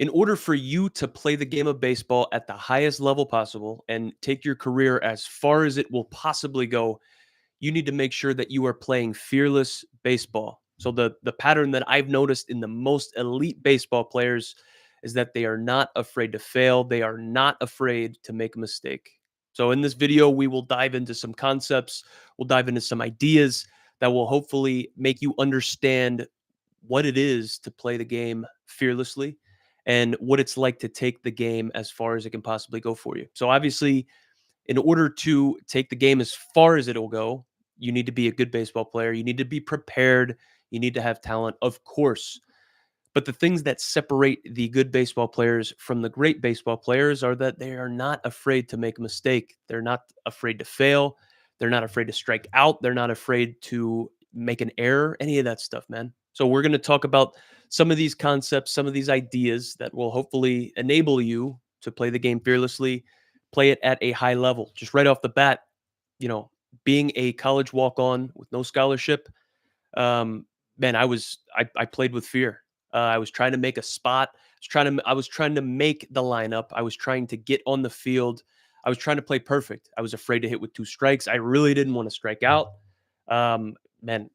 In order for you to play the game of baseball at the highest level possible and take your career as far as it will possibly go, you need to make sure that you are playing fearless baseball. So the pattern that I've noticed in the most elite baseball players is that they are not afraid to fail. They are not afraid to make a mistake. So in this video, we will dive into some concepts, we'll dive into some ideas that will hopefully make you understand what it is to play the game fearlessly and what it's like to take the game as far as it can possibly go for you. So obviously, in order to take the game as far as it'll go, you need to be a good baseball player. You need to be prepared. You need to have talent, of course. But the things that separate the good baseball players from the great baseball players are that they are not afraid to make a mistake. They're not afraid to fail. They're not afraid to strike out. They're not afraid to make an error, any of that stuff, man. So, we're going to talk about some of these concepts, some of these ideas that will hopefully enable you to play the game fearlessly, play it at a high level. Just right off the bat, you know, being a college walk on with no scholarship, um, man, I played with fear. I was trying to make a spot. I was trying to make the lineup. I was trying to get on the field. I was trying to play perfect. I was afraid to hit with two strikes. I really didn't want to strike out. Man,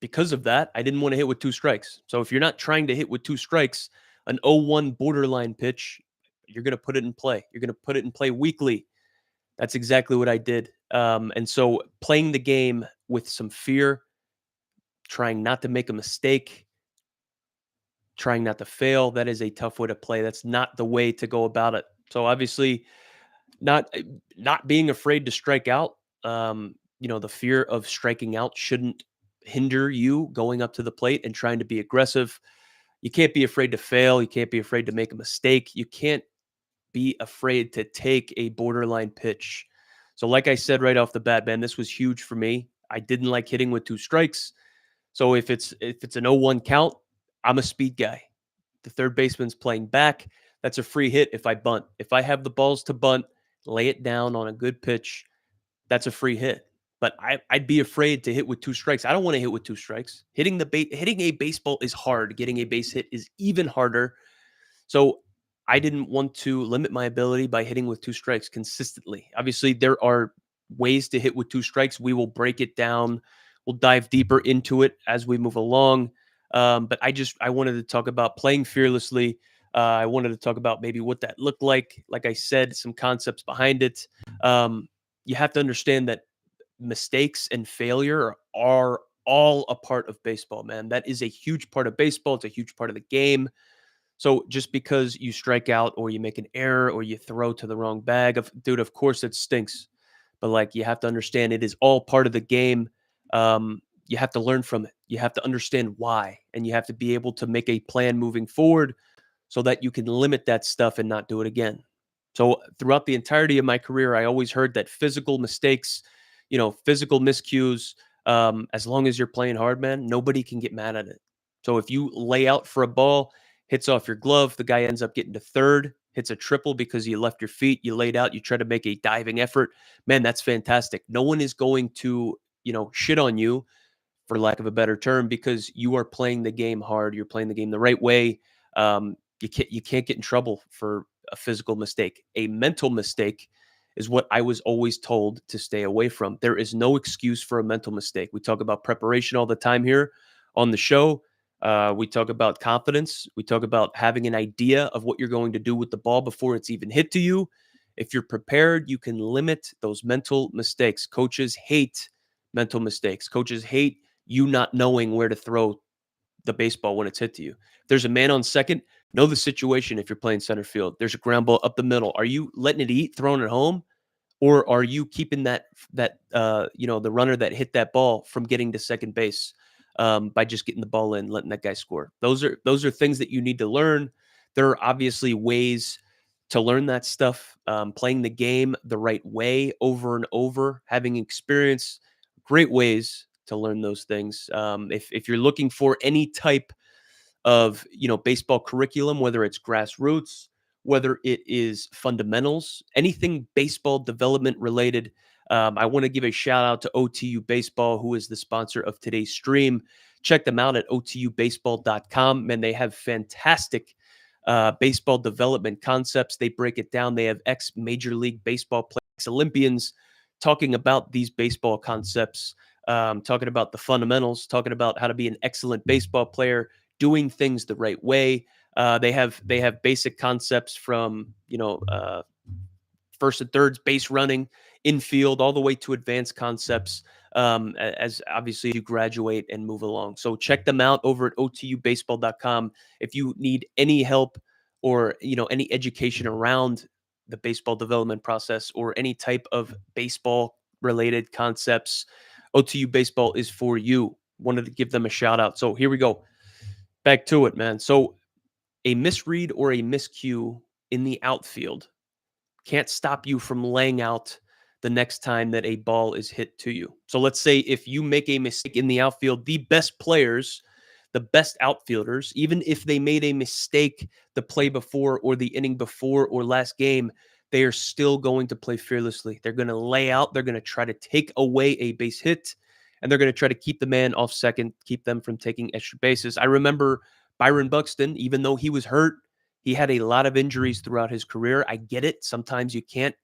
because of that, I didn't want to hit with two strikes. So if you're not trying to hit with two strikes, an 0-1 borderline pitch, you're going to put it in play. You're going to put it in play weekly. That's exactly what I did. And so playing the game with some fear, trying not to make a mistake, trying not to fail, that is a tough way to play. That's not the way to go about it. So obviously, not not being afraid to strike out. The fear of striking out shouldn't hinder you going up to the plate and trying to be aggressive. You can't be afraid to fail. You can't be afraid to make a mistake. You can't be afraid to take a borderline pitch. So, like I said right off the bat, man, this was huge for me. I didn't like hitting with two strikes. So if it's an 0-1 count, I'm a speed guy. The third baseman's playing back. That's a free hit if I bunt. If I have the balls to bunt, lay it down on a good pitch, that's a free hit. But I'd be afraid to hit with two strikes. I don't want to hit with two strikes. Hitting a baseball is hard. Getting a base hit is even harder. So I didn't want to limit my ability by hitting with two strikes consistently. Obviously, there are ways to hit with two strikes. We will break it down. We'll dive deeper into it as we move along. But I wanted to talk about playing fearlessly. I wanted to talk about maybe what that looked like. Like I said, some concepts behind it. You have to understand that mistakes and failure are all a part of baseball, man. That is a huge part of baseball. It's a huge part of the game. So just because you strike out or you make an error or you throw to the wrong bag, of course it stinks. But like you have to understand it is all part of the game. You have to learn from it. You have to understand why, and you have to be able to make a plan moving forward so that you can limit that stuff and not do it again. So throughout the entirety of my career, I always heard that physical mistakes, physical miscues, as long as you're playing hard, man, nobody can get mad at it. So if you lay out for a ball, hits off your glove, the guy ends up getting to third, hits a triple because you left your feet, you laid out, you try to make a diving effort. Man, that's fantastic. No one is going to, shit on you, for lack of a better term, because you are playing the game hard. You're playing the game the right way. You can't get in trouble for a physical mistake. A mental mistake is what I was always told to stay away from. There is no excuse for a mental mistake. We talk about preparation all the time here on the show. We talk about confidence. We talk about having an idea of what you're going to do with the ball before it's even hit to you. If you're prepared, you can limit those mental mistakes. Coaches hate mental mistakes. Coaches hate you not knowing where to throw the baseball when it's hit to you. If there's a man on second, know the situation if you're playing center field. There's a ground ball up the middle. Are you letting it eat, throwing it home? Or are you keeping the runner that hit that ball from getting to second base by just getting the ball in, letting that guy score? Those are things that you need to learn. There are obviously ways to learn that stuff. Playing the game the right way over and over, having experience, great ways to learn those things. If you're looking for any type of baseball curriculum, whether it's grassroots, whether it is fundamentals, anything baseball development related, I want to give a shout out to OTU Baseball, who is the sponsor of today's stream. Check them out at otubaseball.com. Man, they have fantastic baseball development concepts. They break it down. They have ex Major League Baseball players, Olympians, talking about these baseball concepts, talking about the fundamentals, talking about how to be an excellent baseball player, doing things the right way. They have basic concepts from first and thirds, base running, infield, all the way to advanced concepts, as obviously you graduate and move along. So check them out over at otubaseball.com if you need any help or any education around the baseball development process or any type of baseball related concepts. OTU Baseball is for you. Wanted to give them a shout out. So here we go. Back to it, man. So a misread or a miscue in the outfield can't stop you from laying out the next time that a ball is hit to you. So let's say if you make a mistake in the outfield, the best players, the best outfielders, even if they made a mistake the play before or the inning before or last game, they are still going to play fearlessly. They're going to lay out, they're going to try to take away a base hit, and they're going to try to keep the man off second, keep them from taking extra bases. I remember Byron Buxton, even though he was hurt, he had a lot of injuries throughout his career. I get it. Sometimes you can't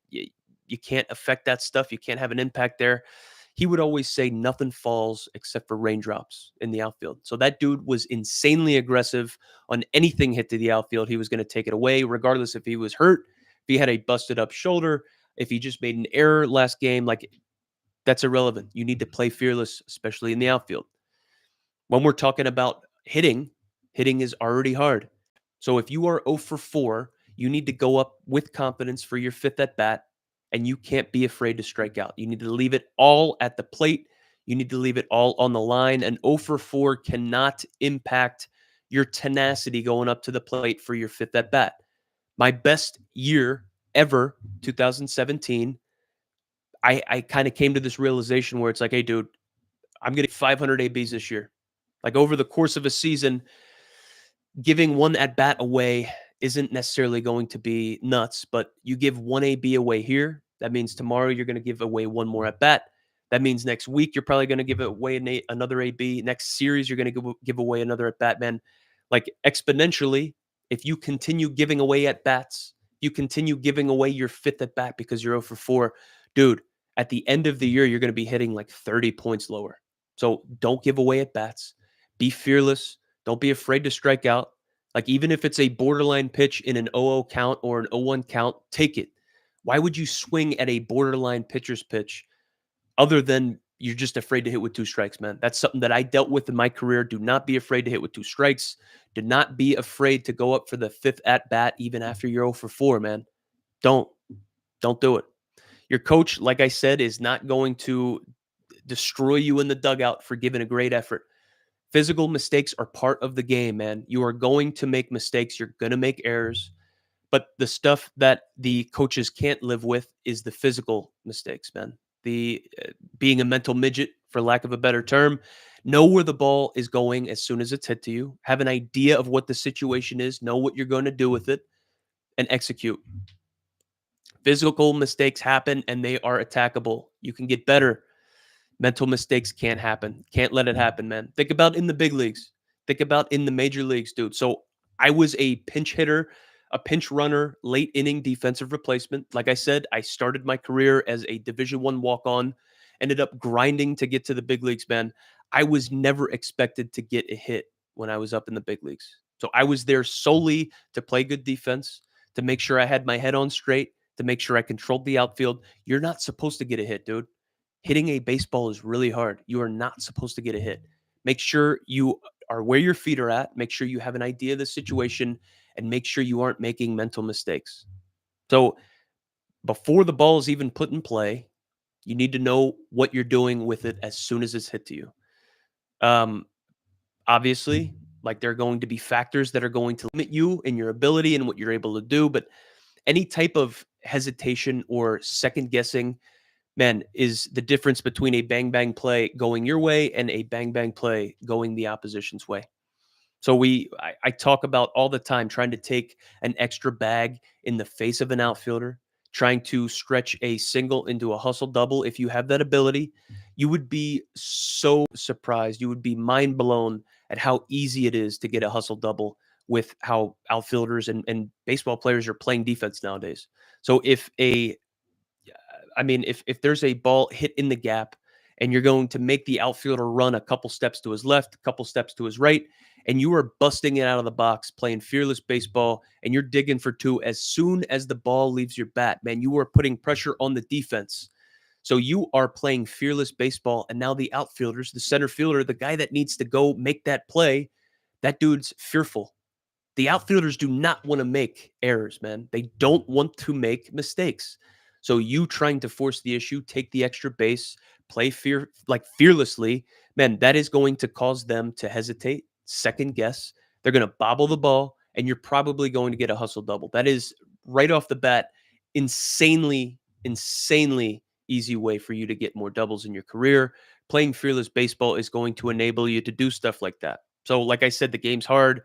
affect that stuff. You can't have an impact there. He would always say nothing falls except for raindrops in the outfield. So that dude was insanely aggressive on anything hit to the outfield. He was going to take it away, regardless if he was hurt, if he had a busted up shoulder, if he just made an error last game. Like, that's irrelevant. You need to play fearless, especially in the outfield. When we're talking about hitting is already hard. So if you are 0 for 4, you need to go up with confidence for your fifth at bat, and you can't be afraid to strike out. You need to leave it all at the plate. You need to leave it all on the line. And 0 for 4 cannot impact your tenacity going up to the plate for your fifth at bat. My best year ever, 2017, I kind of came to this realization where it's like, hey, dude, I'm getting 500 ABs this year. Like, over the course of a season, giving one at bat away isn't necessarily going to be nuts, but you give one AB away here. That means tomorrow you're going to give away one more at bat. That means next week you're probably going to give away another AB. Next series you're going to give away another at bat, man. Like, exponentially, if you continue giving away at bats, you continue giving away your fifth at bat because you're 0 for 4, dude. At the end of the year, you're going to be hitting like 30 points lower. So don't give away at bats. Be fearless. Don't be afraid to strike out. Like, even if it's a borderline pitch in an 0-0 count or an 0-1 count, take it. Why would you swing at a borderline pitcher's pitch other than you're just afraid to hit with 2 strikes, man? That's something that I dealt with in my career. Do not be afraid to hit with 2 strikes. Do not be afraid to go up for the fifth at bat even after you're 0 for 4, man. Don't do it. Your coach, like I said, is not going to destroy you in the dugout for giving a great effort. Physical mistakes are part of the game, man. You are going to make mistakes. You're going to make errors. But the stuff that the coaches can't live with is the physical mistakes, man. The being a mental midget, for lack of a better term. Know where the ball is going as soon as it's hit to you. Have an idea of what the situation is. Know what you're going to do with it and execute. Physical mistakes happen and they are attackable. You can get better. Mental mistakes can't happen. Can't let it happen, man. Think about in the big leagues. Think about in the major leagues, dude. So I was a pinch hitter, a pinch runner, late inning defensive replacement. Like I said, I started my career as a Division I walk-on, ended up grinding to get to the big leagues, man. I was never expected to get a hit when I was up in the big leagues. So I was there solely to play good defense, to make sure I had my head on straight, to make sure I controlled the outfield. You're not supposed to get a hit, dude. Hitting a baseball is really hard. You are not supposed to get a hit. Make sure you are where your feet are at. Make sure you have an idea of the situation and make sure you aren't making mental mistakes. So before the ball is even put in play, you need to know what you're doing with it as soon as it's hit to you. Um, Obviously, like, there are going to be factors that are going to limit you in your ability and what you're able to do, but any type of hesitation or second guessing, man, is the difference between a bang bang play going your way and a bang bang play going the opposition's way. So I talk about all the time trying to take an extra bag in the face of an outfielder, trying to stretch a single into a hustle double. If you have that ability, you would be so surprised. You would be mind blown at how easy it is to get a hustle double with how outfielders and baseball players are playing defense nowadays. So if there's a ball hit in the gap and you're going to make the outfielder run a couple steps to his left, a couple steps to his right, and you are busting it out of the box, playing fearless baseball, and you're digging for two as soon as the ball leaves your bat, man, you are putting pressure on the defense. So you are playing fearless baseball, and now the outfielders, the center fielder, the guy that needs to go make that play, that dude's fearful. The outfielders do not want to make errors, man. They don't want to make mistakes. So you trying to force the issue, take the extra base, play fearlessly, man, that is going to cause them to hesitate, second guess. They're going to bobble the ball, and you're probably going to get a hustle double. That is right off the bat, insanely easy way for you to get more doubles in your career. Playing fearless baseball is going to enable you to do stuff like that. So, like I said, the game's hard.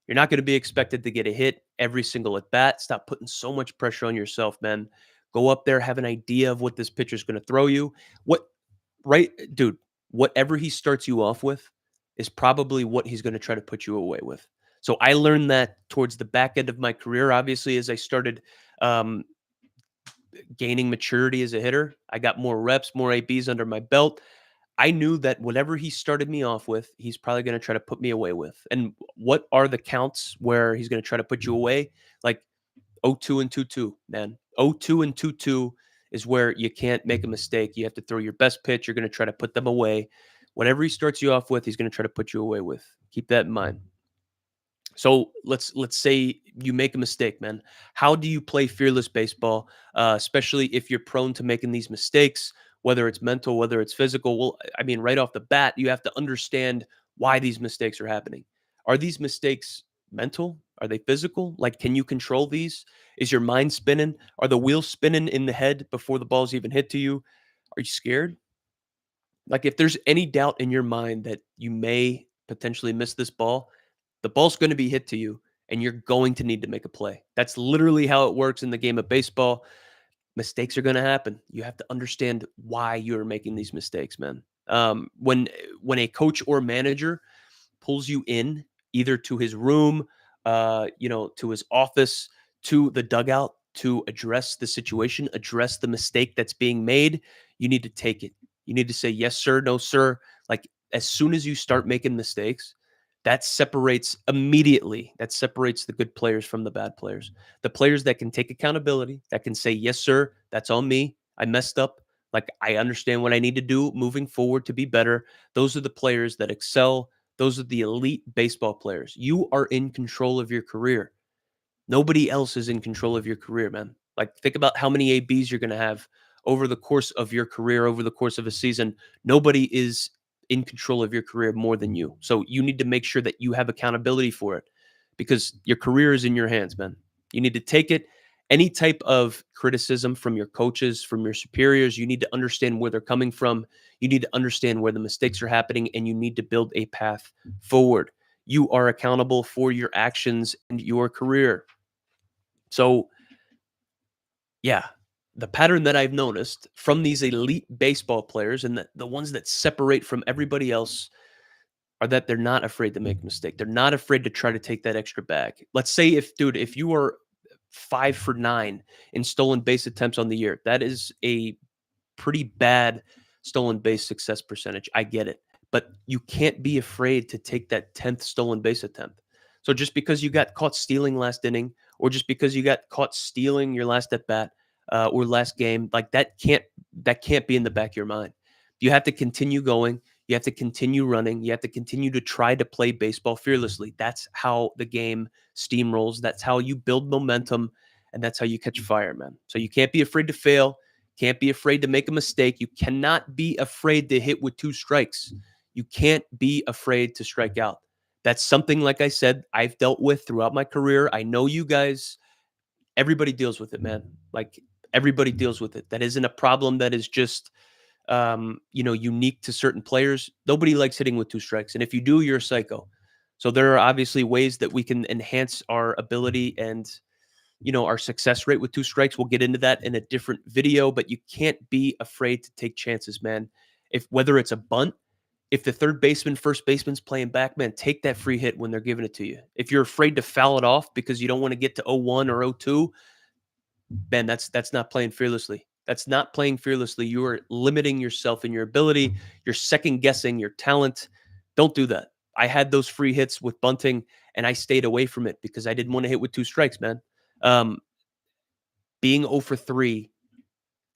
You're not going to be expected to get a hit every single at bat. Stop putting so much pressure on yourself, man. Go up there, have an idea of what this pitcher's going to throw you. Right, dude, whatever he starts you off with is probably what he's going to try to put you away with. So I learned that towards the back end of my career, obviously, as I started um, gaining maturity as a hitter. I got more reps, more ABs under my belt. I knew that whatever he started me off with, he's probably going to try to put me away with. And what are the counts where he's going to try to put you away? Like 0-2 and 2-2, man. 0-2 and 2-2 is where you can't make a mistake. You have to throw your best pitch. You're going to try to put them away. Whatever he starts you off with, he's going to try to put you away with. Keep that in mind. So let's say you make a mistake, man. How do you play fearless baseball, especially if you're prone to making these mistakes, whether it's mental, whether it's physical? Well, I mean, right off the bat, you have to understand why these mistakes are happening. Are these mistakes mental? Are they physical? Like, can you control these? Is your mind spinning? Are the wheels spinning in the head before the ball's even hit to you? Are you scared? Like, if there's any doubt in your mind that you may potentially miss this ball, the ball's going to be hit to you and you're going to need to make a play. That's literally how it works in the game of baseball. Mistakes are going to happen. You have to understand why you're making these mistakes, man. When a coach or manager pulls you in either to his room, to his office, to the dugout to address the situation, address the mistake that's being made, you need to take it. You need to say, yes, sir, no, sir. Like, as soon as you start making mistakes, that separates immediately. That separates the good players from the bad players. The players that can take accountability, that can say, yes, sir, that's on me. I messed up. Like, I understand what I need to do moving forward to be better. Those are the players that excel. Those are the elite baseball players. You are in control of your career. Nobody else is in control of your career, man. Like, think about how many ABs you're going to have over the course of your career, over the course of a season. Nobody is in control of your career more than you. So you need to make sure that you have accountability for it because your career is in your hands, man. You need to take it. Any type of criticism from your coaches, from your superiors, you need to understand where they're coming from. You need to understand where the mistakes are happening, and you need to build a path forward. You are accountable for your actions and your career. So, yeah, the pattern that I've noticed from these elite baseball players and the ones that separate from everybody else are that they're not afraid to make a mistake. They're not afraid to try to take that extra bag. Let's say if you are 5 for 9 in stolen base attempts on the year, that is a pretty bad stolen base success percentage. I get it. But you can't be afraid to take that 10th stolen base attempt. So just because you got caught stealing last inning, or just because you got caught stealing your last at bat or last game, like that can't be in the back of your mind. You have to continue going. You have to continue running. You have to continue to try to play baseball fearlessly. That's how the game steamrolls. That's how you build momentum, and that's how you catch fire, man. So you can't be afraid to fail. Can't be afraid to make a mistake. You cannot be afraid to hit with 2 strikes. You can't be afraid to strike out. That's something, like I said, I've dealt with throughout my career. I know you guys, everybody deals with it, man. Like, everybody deals with it. That isn't a problem that is just, unique to certain players. Nobody likes hitting with 2 strikes. And if you do, you're a psycho. So there are obviously ways that we can enhance our ability and our success rate with 2 strikes. We'll get into that in a different video, but you can't be afraid to take chances, man. If whether it's a bunt, If the third baseman, first baseman's playing back, man, take that free hit when they're giving it to you. If you're afraid to foul it off because you don't want to get to 0-1 or 0-2, man, that's not playing fearlessly. That's not playing fearlessly. You are limiting yourself in your ability. You're second guessing your talent. Don't do that. I had those free hits with bunting, and I stayed away from it because I didn't want to hit with two strikes, man. Um, being 0 for 3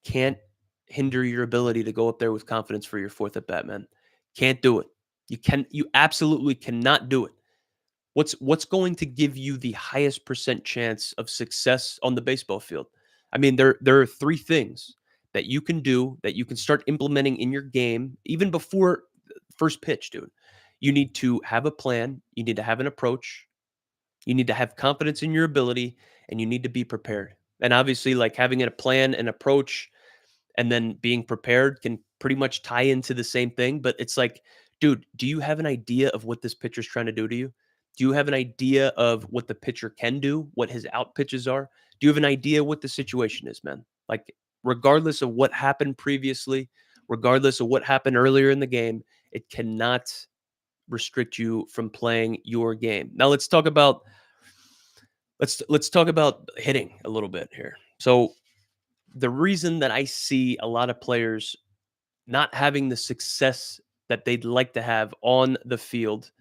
can't hinder your ability to go up there with confidence for your fourth at bat, man. Can't do it. You absolutely cannot do it. What's going to give you the highest percent chance of success on the baseball field? I mean, there are three things that you can do that you can start implementing in your game even before first pitch, dude. You need to have a plan, you need to have an approach, you need to have confidence in your ability, and you need to be prepared. And obviously, like having a plan and approach and then being prepared can pretty much tie into the same thing. But it's like, dude, do you have an idea of what this pitcher's trying to do to you? Do you have an idea of what the pitcher can do, what his out pitches are? Do you have an idea what the situation is, man? Like, regardless of what happened previously, regardless of what happened earlier in the game, it cannot restrict you from playing your game. Now let's talk about hitting a little bit here. So the reason that I see a lot of players not having the success that they'd like to have on the field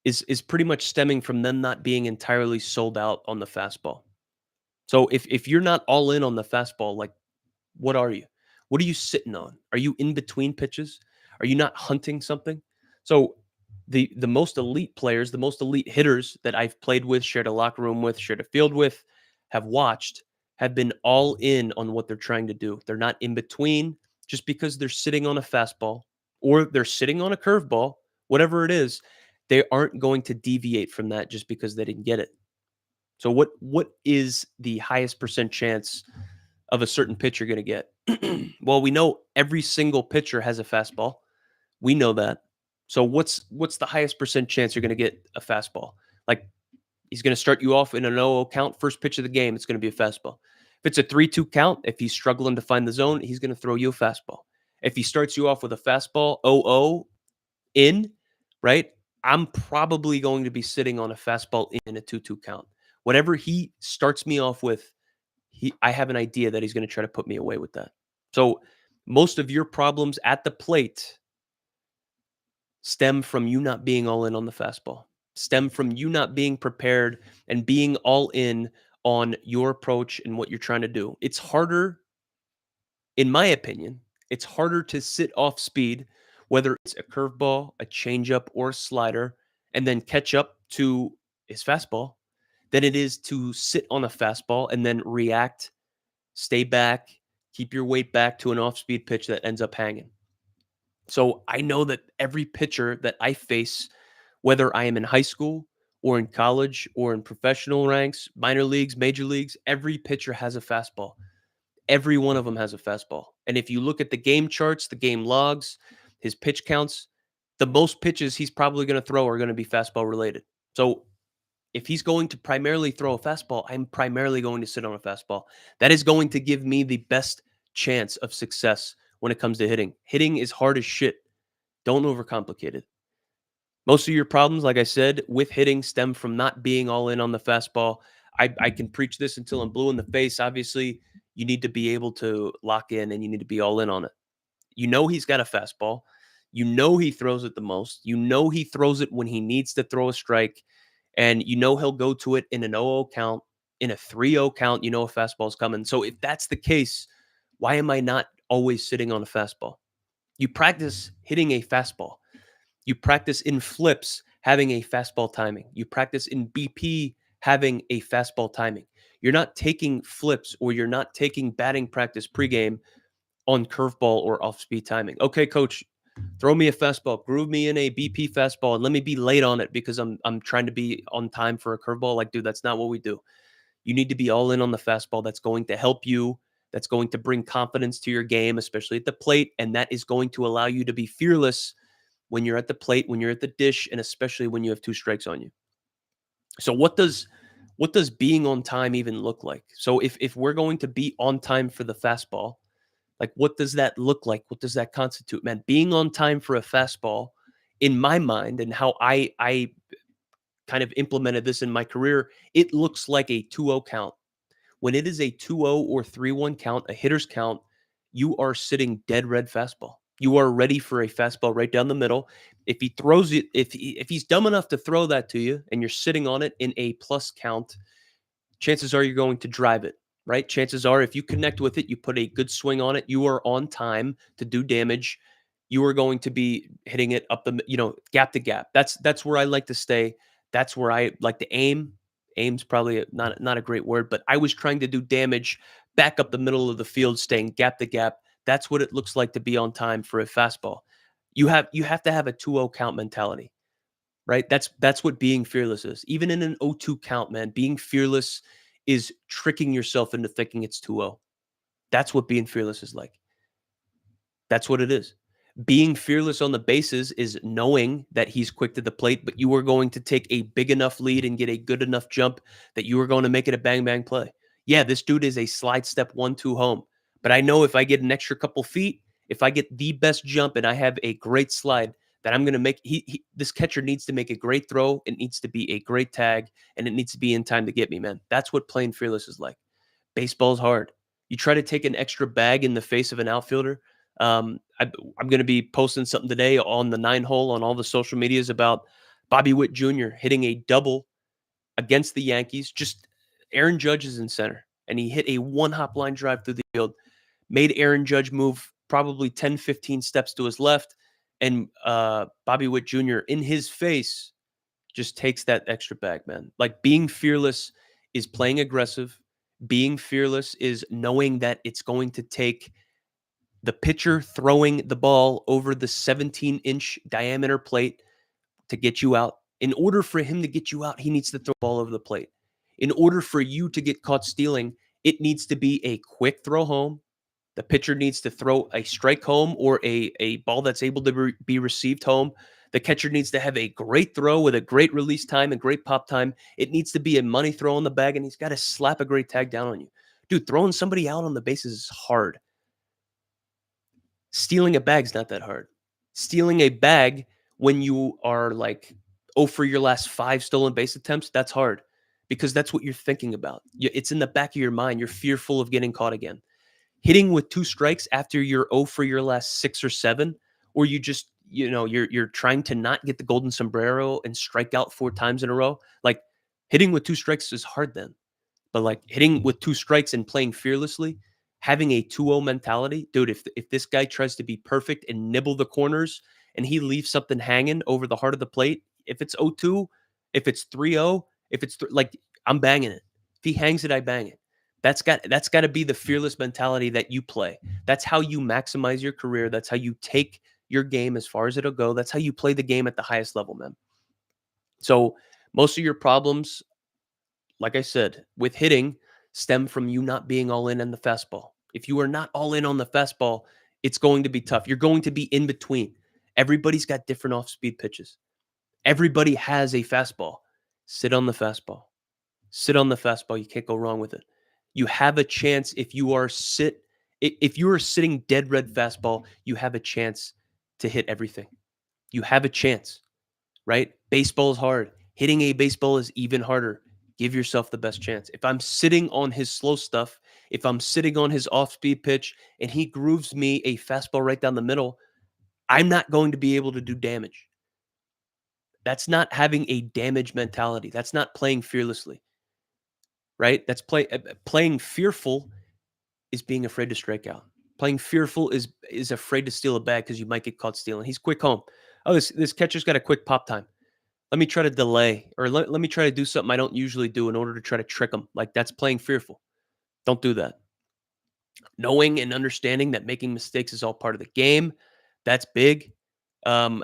is pretty much stemming from them not being entirely sold out on the fastball. So if you're not all in on the fastball, like what are you? What are you sitting on? Are you in between pitches? Are you not hunting something? So the most elite players, the most elite hitters that I've played with, shared a locker room with, shared a field with, have watched, have been all in on what they're trying to do. They're not in between just because they're sitting on a fastball or they're sitting on a curveball, whatever it is, they aren't going to deviate from that just because they didn't get it. So what is the highest percent chance of a certain pitch you're going to get? Well, we know every single pitcher has a fastball. We know that. So what's the highest percent chance you're going to get a fastball? Like he's going to start you off in an 0 count, first pitch of the game, it's going to be a fastball. If it's a 3-2 count, if he's struggling to find the zone, he's going to throw you a fastball. If he starts you off with a fastball 0-0 in, right? I'm probably going to be sitting on a fastball in a 2-2 count. Whatever he starts me off with, I have an idea that he's going to try to put me away with that. So most of your problems at the plate stem from you not being all in on the fastball, stem from you not being prepared and being all in on your approach and what you're trying to do. It's harder, in my opinion, it's harder to sit off speed, whether it's a curveball, a changeup, or a slider, and then catch up to his fastball than it is to sit on a fastball and then react, stay back, keep your weight back to an off speed pitch that ends up hanging. So I know that every pitcher that I face, whether I am in high school or in college or in professional ranks, minor leagues, major leagues, every pitcher has a fastball. Every one of them has a fastball. And if you look at the game charts, the game logs, his pitch counts, the most pitches he's probably going to throw are going to be fastball related. So if he's going to primarily throw a fastball, I'm primarily going to sit on a fastball. That is going to give me the best chance of success when it comes to hitting. Hitting is hard as shit. Don't overcomplicate it. Most of your problems, like I said, with hitting stem from not being all in on the fastball. I can preach this until I'm blue in the face. Obviously, you need to be able to lock in and you need to be all in on it. You know he's got a fastball. You know he throws it the most. You know he throws it when he needs to throw a strike. And you know he'll go to it in an 0-0 count, in a 3-0 count. You know a fastball's coming. So if that's the case, why am I not always sitting on a fastball? You practice hitting a fastball. You practice in flips having a fastball timing. You practice in BP having a fastball timing. You're not taking flips or you're not taking batting practice pregame on curveball or off speed timing. Okay, coach, throw me a fastball, groove me in a BP fastball, and let me be late on it because I'm trying to be on time for a curveball. Like, dude, that's not what we do. You need to be all in on the fastball. That's going to help you. That's going to bring confidence to your game, especially at the plate, and that is going to allow you to be fearless when you're at the plate, when you're at the dish, and especially when you have two strikes on you. So what does being on time even look like? So if we're going to be on time for the fastball, Like, what does that look like? What does that constitute, man? Being on time for a fastball, in my mind, and how I kind of implemented this in my career, it looks like a 2-0 count. When it is a 2-0 or 3-1 count, a hitter's count, you are sitting dead red fastball. You are ready for a fastball right down the middle. If he throws it, if he's dumb enough to throw that to you and you're sitting on it in a plus count, chances are you're going to drive it, right? Chances are if you connect with it, you put a good swing on it, you are on time to do damage. You are going to be hitting it up the, gap to gap. That's where I like to stay. That's where I like to aim. Aim's probably not a great word, but I was trying to do damage back up the middle of the field, staying gap to gap. That's what it looks like to be on time for a fastball. You have to have a 2-0 count mentality, right? That's what being fearless is. Even in an 0-2 count, man, being fearless is tricking yourself into thinking it's 2-0. That's what being fearless is like. That's what it is. Being fearless on the bases is knowing that he's quick to the plate, but you are going to take a big enough lead and get a good enough jump that you are going to make it a bang bang play. Yeah, this dude is a slide step 1-2 home, but I know if I get an extra couple feet, if I get the best jump and I have a great slide, that I'm going to make. This catcher needs to make a great throw. It needs to be a great tag, and it needs to be in time to get me, man. That's what playing fearless is like. Baseball's hard. You try to take an extra bag in the face of an outfielder. I'm going to be posting something today on the 9 hole on all the social medias about Bobby Witt Jr. hitting a double against the Yankees. Just Aaron Judge is in center, and he hit a one-hop line drive through the field, made Aaron Judge move probably 10, 15 steps to his left, and Bobby Witt Jr. in his face just takes that extra bag, man. Like, being fearless is playing aggressive. Being fearless is knowing that it's going to take the pitcher throwing the ball over the 17-inch diameter plate to get you out. In order for him to get you out, he needs to throw the ball over the plate. In order for you to get caught stealing, it needs to be a quick throw home. The pitcher needs to throw a strike home or a ball that's able to be received home. The catcher needs to have a great throw with a great release time and great pop time. It needs to be a money throw in the bag, and he's got to slap a great tag down on you. Dude, throwing somebody out on the bases is hard. Stealing a bag's not that hard. Stealing a bag when you are like, oh, for your last 5 stolen base attempts, that's hard because that's what you're thinking about. It's in the back of your mind. You're fearful of getting caught again. Hitting with 2 strikes after you're 0 for your last 6 or 7, or you just, you're trying to not get the golden sombrero and strike out 4 times in a row. Like, hitting with 2 strikes is hard then. But like hitting with 2 strikes and playing fearlessly, having a 2-0 mentality, dude, if this guy tries to be perfect and nibble the corners and he leaves something hanging over the heart of the plate, if it's 0-2, if it's 3-0, if it's like, I'm banging it. If he hangs it, I bang it. That's got to be the fearless mentality that you play. That's how you maximize your career. That's how you take your game as far as it'll go. That's how you play the game at the highest level, man. So most of your problems, like I said, with hitting, stem from you not being all in on the fastball. If you are not all in on the fastball, it's going to be tough. You're going to be in between. Everybody's got different off speed pitches. Everybody has a fastball. Sit on the fastball. Sit on the fastball. You can't go wrong with it. You have a chance if you are sitting dead red fastball, you have a chance to hit everything. You have a chance, right? Baseball is hard. Hitting a baseball is even harder. Give yourself the best chance. If I'm sitting on his slow stuff, if I'm sitting on his off-speed pitch and he grooves me a fastball right down the middle, I'm not going to be able to do damage. That's not having a damage mentality. That's not playing fearlessly, right? Playing fearful is being afraid to strike out. Playing fearful is afraid to steal a bag because you might get caught stealing. He's quick home. Oh, this catcher's got a quick pop time. Let me try to delay, or let me try to do something I don't usually do in order to try to trick them. Like, that's playing fearful. Don't do that. Knowing and understanding that making mistakes is all part of the game. That's big. Um,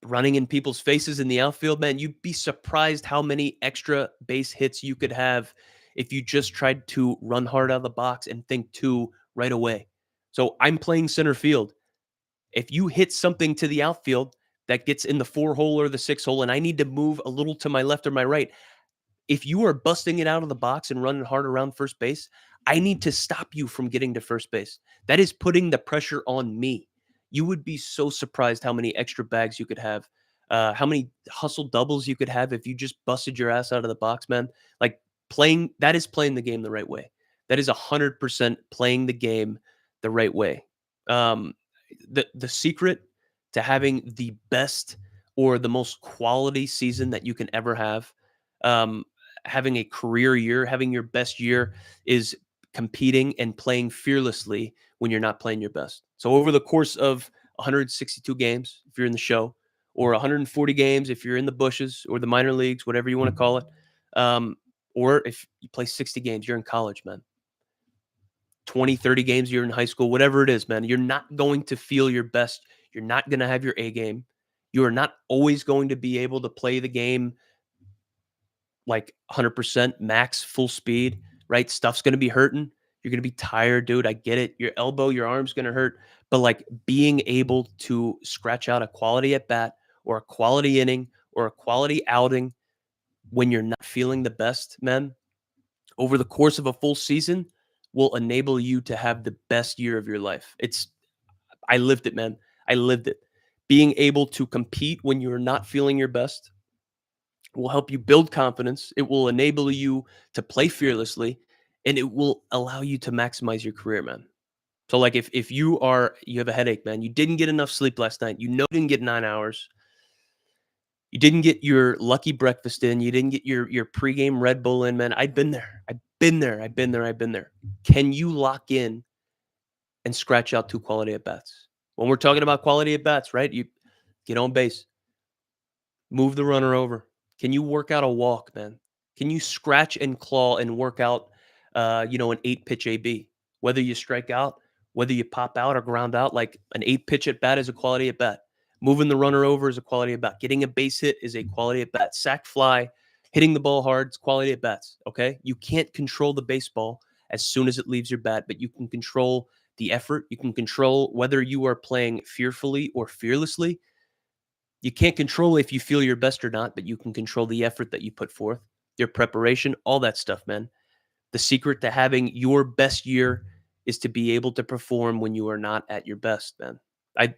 Running in people's faces in the outfield, man, you'd be surprised how many extra base hits you could have if you just tried to run hard out of the box and think 2 right away. So I'm playing center field. If you hit something to the outfield that gets in the 4 hole or the 6 hole, and I need to move a little to my left or my right, if you are busting it out of the box and running hard around first base, I need to stop you from getting to first base. That is putting the pressure on me. You would be so surprised how many extra bags you could have, how many hustle doubles you could have if you just busted your ass out of the box, man. Like playing that is playing the game the right way. That is 100% playing the game the right way. Um, the secret to having the best or the most quality season that you can ever have, um, having a career year, having your best year is competing and playing fearlessly when you're not playing your best. So over the course of 162 games, if you're in the show, or 140 games if you're in the bushes or the minor leagues, whatever you want to call it, um, or if you play 60 games, you're in college, man. 20, 30 games, you're in high school, whatever it is, man. You're not going to feel your best. You're not going to have your A game. You are not always going to be able to play the game like 100% max full speed, right? Stuff's going to be hurting. You're going to be tired, dude. I get it. Your elbow, your arm's going to hurt. But like being able to scratch out a quality at bat or a quality inning or a quality outing when you're not feeling the best, man, over the course of a full season will enable you to have the best year of your life. I lived it, man. I lived it. Being able to compete when you're not feeling your best will help you build confidence. It will enable you to play fearlessly, and it will allow you to maximize your career, man. So, like, if you have a headache, man, you didn't get enough sleep last night, you know, you didn't get 9 hours, you didn't get your lucky breakfast in, you didn't get your pregame Red Bull in, man. I've been there. I've been there. I've been there. I've been there. Can you lock in and scratch out two quality at bats? When we're talking about quality at bats, right? You get on base, move the runner over. Can you work out a walk, man? Can you scratch and claw and work out, an 8 pitch AB? Whether you strike out, whether you pop out or ground out, like an 8 pitch at bat is a quality at bat. Moving the runner over is a quality at bat. Getting a base hit is a quality at bat. Sack fly, hitting the ball hard, it's quality at bats. Okay. You can't control the baseball as soon as it leaves your bat, but you can control the effort. You can control whether you are playing fearfully or fearlessly. You can't control if you feel your best or not, but you can control the effort that you put forth, your preparation, all that stuff, man. The secret to having your best year is to be able to perform when you are not at your best, man.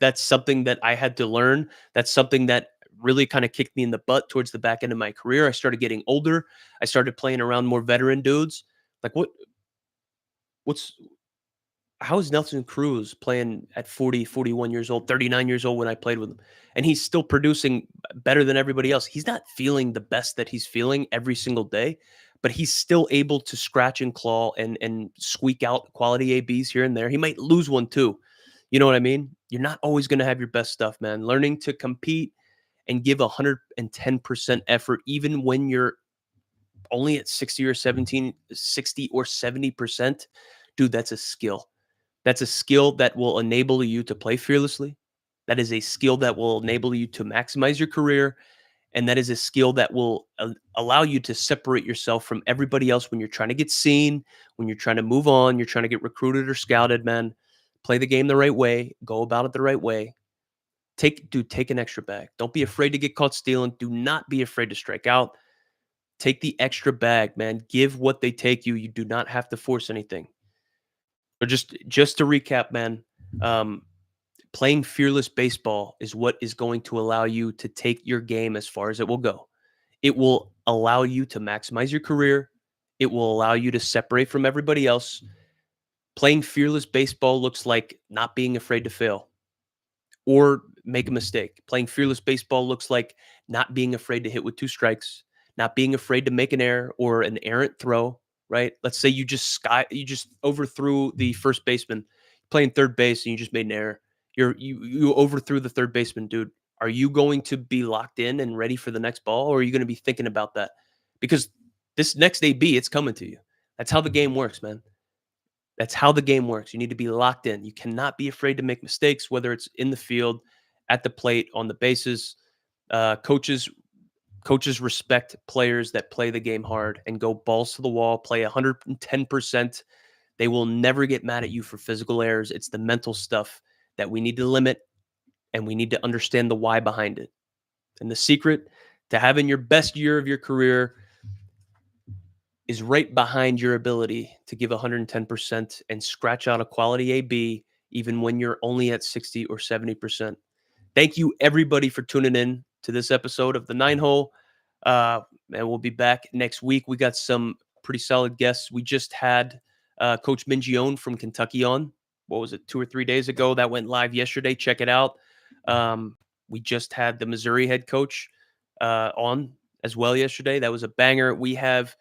That's something that I had to learn. That's something that really kind of kicked me in the butt towards the back end of my career. I started getting older. I started playing around more veteran dudes. Like what's how is Nelson Cruz playing at 40, 41 years old, 39 years old when I played with him? And he's still producing better than everybody else. He's not feeling the best that he's feeling every single day, but he's still able to scratch and claw and squeak out quality ABs here and there. He might lose one too. You know what I mean? You're not always going to have your best stuff, man. Learning to compete and give 110% effort, even when you're only at 60 or 70%, dude, that's a skill. That's a skill that will enable you to play fearlessly. That is a skill that will enable you to maximize your career. And that is a skill that will allow you to separate yourself from everybody else when you're trying to get seen, when you're trying to move on, you're trying to get recruited or scouted, man. Play the game the right way, go about it the right way. Take an extra bag. Don't be afraid to get caught stealing. Do not be afraid to strike out. Take the extra bag, man. Give what they take you. You do not have to force anything. So just to recap, man, um, playing fearless baseball is what is going to allow you to take your game as far as it will go. It will allow you to maximize your career. It will allow you to separate from everybody else. Playing fearless baseball looks like not being afraid to fail or make a mistake. Playing fearless baseball looks like not being afraid to hit with two strikes, not being afraid to make an error or an errant throw, right? Let's say you just overthrew the first baseman playing third base and you just made an error. You overthrew the third baseman, dude. Are you going to be locked in and ready for the next ball, or are you going to be thinking about that? Because this next AB, it's coming to you. That's how the game works, man. That's how the game works. You need to be locked in. You cannot be afraid to make mistakes, whether it's in the field, at the plate, on the bases. Coaches respect players that play the game hard and go balls to the wall, play 110%. They will never get mad at you for physical errors. It's the mental stuff that we need to limit, and we need to understand the why behind it. And the secret to having your best year of your career is right behind your ability to give 110% and scratch out a quality AB even when you're only at 60 or 70%. Thank you, everybody, for tuning in to this episode of the Nine Hole. And we'll be back next week. We got some pretty solid guests. We just had Coach Mingione from Kentucky on. What was it, 2 or 3 days ago? That went live yesterday. Check it out. We just had the Missouri head coach on as well yesterday. That was a banger. We have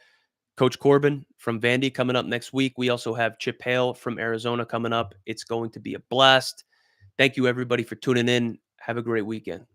Coach Corbin from Vandy coming up next week. We also have Chip Hale from Arizona coming up. It's going to be a blast. Thank you, everybody, for tuning in. Have a great weekend.